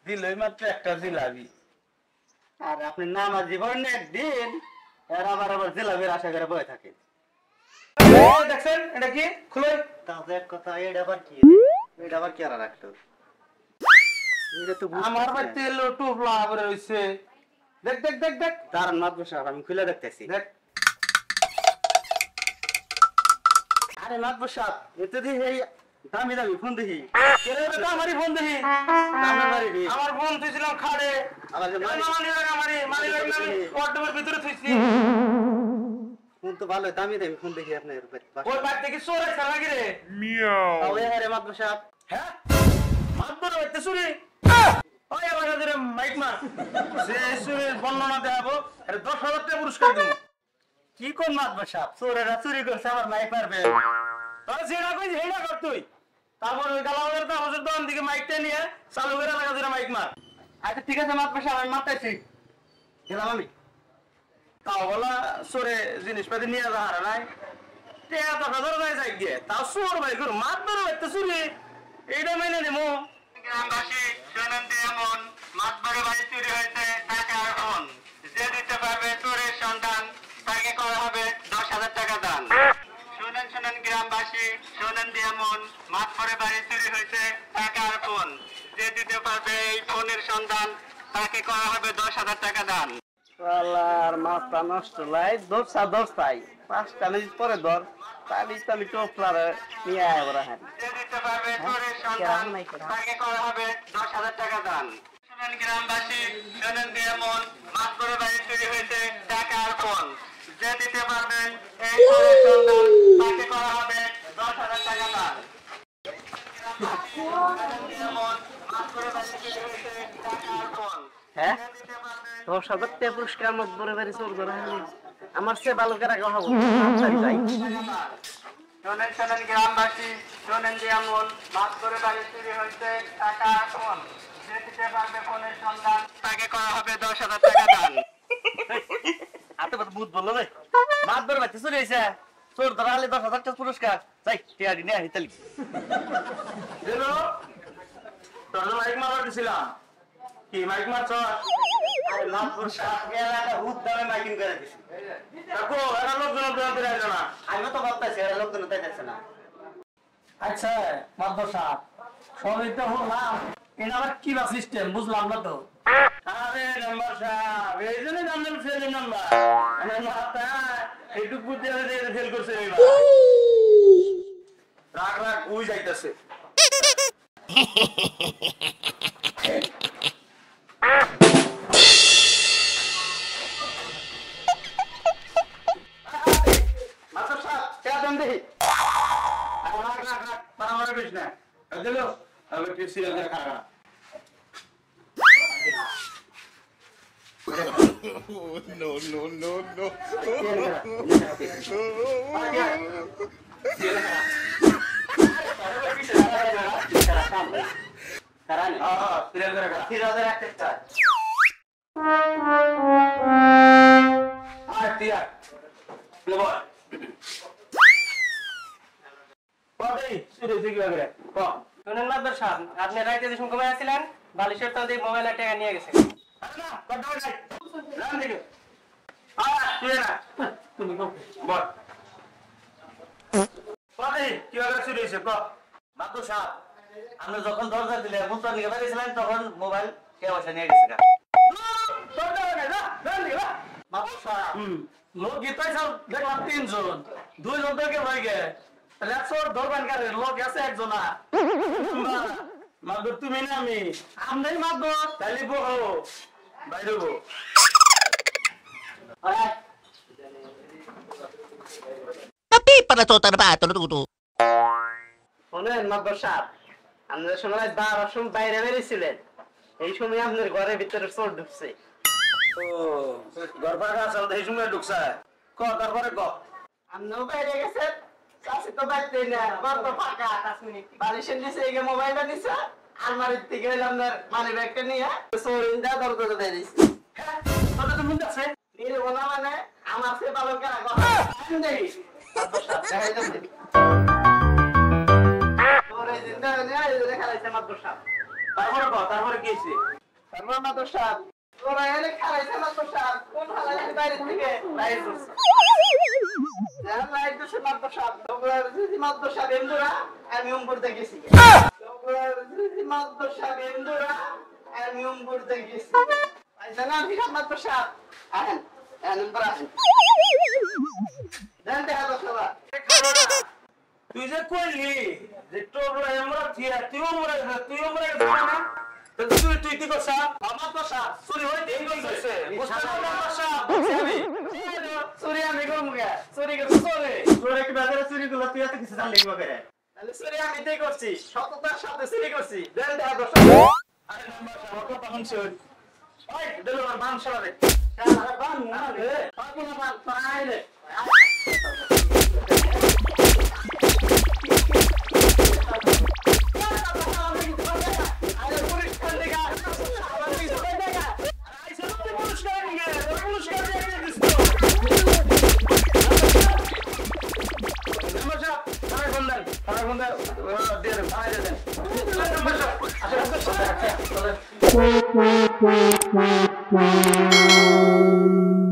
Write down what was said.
দিলই মাত্র একটা জিলাপি। আর আপনি নামাজ জীবন একদিন এর আবার জিলাপির আশা করে বয়ে থাকে। দেখছেন এটা কি খুলই তাহলে এক কথা এটা আবার কি? এটা আবার কি আর রাখতো? এটা তো আমার বাড়িতে এলো টুপলা করে রইছে। দেখ দেখ দেখ দেখ দাঁড়ান মাদবর সাহেব, আমি খুলে দেখতেছি। দেখ। আরে মাদবর সাহেব, এতে দেখি এই দামি দামি ফোন দেখি। আমারই ফোন দেখি। আমার বাড়ি দি। আমার ফোন তুইছিলাম খাড়ে। আমার যে মালিক মানি ব্যাগ আমি ওয়ার্ডরোবের ভিতরে থুইছি। ফোন তো ভালো দামি দামি ফোন দেখি আপনার বাসায়। ওই বাড়ি থেকে চোর আইছে নাকি রে? তাহলে আরে মাদবর সাহেব, হ্যাঁ মাতবর হইতে চুরি। ওই আমার কাছে মাইক মার। যে চুরির বর্ণনা দেখাবো আরে 10,000 টাকা পুরস্কার দেব। কি কোন মাদবর সাহেব? চোরেরা চুরি করছে আমার মাইক মারবে। তাহলে যেটা কইছি সেটা কর তুই। তারপর ওই গালাওয়ালের তো আমাদের দোকান থেকে মাইকটা নিয়ে চালু করে লাগা দিরা মাইক মার। আচ্ছা ঠিক আছে মাদবর সাহেব, আমি মারতেছি। গেলাম আমি। তাও বলা চোরে জিনিসপাতি নিয়ে যা হারা নাই। টাকা 10,000 যায় গিয়ে তাও চোর ভাই করো মাতবর হইতে চুরি। এইটা মেনে নেবো। গ্রামবাসী শোনেন এমন মাতবরে বাড়ি চুরি হয়েছে টাকার ফোন যে দিতে পারবে চোরের সন্ধান তাকে করা হবে 10,000 টাকা দান। শোনেন শোনেন গ্রামবাসী শোনেন এমন মাতবরে বাড়ি চুরি হয়েছে টাকার ফোন যে দিতে পারবে এই ফোনের সন্ধান তাকে করা হবে 10,000 টাকা দান। শালার মাথা নষ্ট লাই দোস্তাই 5টা মিনিট পরে ধর তাহলে তো আমি টোপলার নিয়ে আয় ওরা। হ্যাঁ যে দিতে পারবে চোরের সন্ধান তাকে করা হবে 10,000 টাকা দান। শোনেন গ্রামবাসী শোনেন এমন মাতবরে বাড়ি চুরি হয়েছে টাকার ফোন যে দিতে পারবে এই চোরের সন্ধান তাকে করা হবে 10,000 টাকা দান। এমন মাতবরে বাড়ি চুরি হয়েছে টাকার ফোন হ্যাঁ যে দিতে পারবে 10,000 টাকা পুরস্কার মকবরে বাড়ি চোর ধরা হয়নি। আমার সে ভালো করে রাখা হবো। সরি ভাই। শোনেন শোনেন গ্রামবাসী শোনেন এমন মাতবরে বাড়ি চুরি হয়েছে টাকার ফোন যে দিতে পারবে ফোনের সন্ধান তাকে করা হবে 10,000 টাকা দান। আপনি কত ভূত বললো রে? মাত ধরে বাচ্চা চলে এসে চোর ধরা হলে 10,000 টাকা পুরস্কার। যাই টিয়ারি নিয়ে আহিতালি। দিলো তোর মাইক মারা দিছিলাম। কি মাইক মারছ? আরে মাতবর সাহেব এলাকা ভূত দামে মাইকিং করে দিছি। দেখো এরা লোকজন আপনাদের আইলো না। আমি তো ভাবতেছি এরা লোকজন তাইতেছে না। আচ্ছা মাদ্দর সাহেব সবই তো হলাম। এটা আবার কি বা সিস্টেম বুঝলাম না তো। আরে নাম্বার সাহেব এই জন্য জানলাম ফেল নাম্বার। আমার মাথা এইটুকু বুদ্ধি আছে যে ফেল করছে এইবার। রাগ রাগ উই যাইতেছে। মাতবর সাহেব চেয়া দেন দেখি। রাগ রাগ রাগ মারামারি করিস না। দিলো আমি একটু সিরিয়াল দিয়ে খারাপ। কারণ সিরিয়াল দিয়ে খারাপ। ফিরোজের একটা চাই। আর টিয়া নেবো কই শুরু থেকে আগে ক শুনেন মাদবর সাহেব, আপনি রাইতে যে সময় আসছিলেন বালিশের তলে মোবাইল আর টাকা নিয়ে গেছে। না কত নাই রান দিকে তুই না তুমি কো বল কই কি আগে শুরু হইছে ক মাতবর সাহেব আপনি যখন দরজা দিলে মুদ্রা নিয়ে বেরিয়েছিলেন তখন মোবাইল কে পয়সা নিয়ে গেছে গা। তোর দাও না রান দিকে মাতবর সাহেব লোক গীতাই সব দেখলাম 3 জন 2 জন থেকে হয়ে গে লেকচর দরবান করে লোক আছে একজন না মাদুর তুমি না আমি আমরাই মাদুর তাইলে বহো বাইরে বো Tapi pada tuh terbatas tuh. শোনেন মাতবর সাহেব, আপনার সময় 12 সময় বাইরে বেরিয়েছিলেন, এই সময় আপনার ঘরের ভিতরে চোর ঢুকছে। ও গরবার গাছ আলাদা এই সময় ঢুকছে ক তারপরে ক আপনিও বাইরে গেছেন, চাষি তো বাইতে না, ঘর তো ফাঁকা। বালিশের নিচে এই মোবাইলটা নিছে, আলমারির থেকে আপনার মানি ব্যাগটা নিয়ে চোর ইন্দা দরজা দিয়ে দিচ্ছে। হ্যাঁ তোর তো মন আছে নির্বনা মানে আমার সে ভালো কেনা কথা দেখি মাতবর সাহেব দেখাই যাচ্ছে। চোর এই জিন্দা নিয়ে দেখা যাচ্ছে মাতবর সাহেব। তারপরে কি হয়েছে? তারপর মাত্র সাপ তোরা এনে খারাইছে মাত্র সাপ কোন হালায় বাইরে থেকে লাইট করছে লাইট দিছে মাত্র সাপ তোমরা যদি মাত্র সাপ এন্দুরা আমি করতে গেছি তোমরা যদি মাত্র সাপ এন্দুরা আমি করতে গেছি আইসা না আমি মাত্র সাপ আহেন এন্দুরা জানতে হবে সবাই তুই যে কইলি যে তোর আমরা তুইও মরে গেছিস না তো তুই কি করছ আমার তো সাপ চুরি হই দেই গইছে বুঝছ না সাপ চুরি আমি করব কে চুরি করে তোর কি বাজারে চুরি গুলো তুই এত কিছু জানলি কি করে তাহলে চুরি আমি তাই করছি সততার সাথে চুরি করছি দেন দেখা দশ আরে নাম্বার সাপ কত মানছ ওই দিলো মান সারে আরে বান না রে পাগল বান পাইলে Thank you.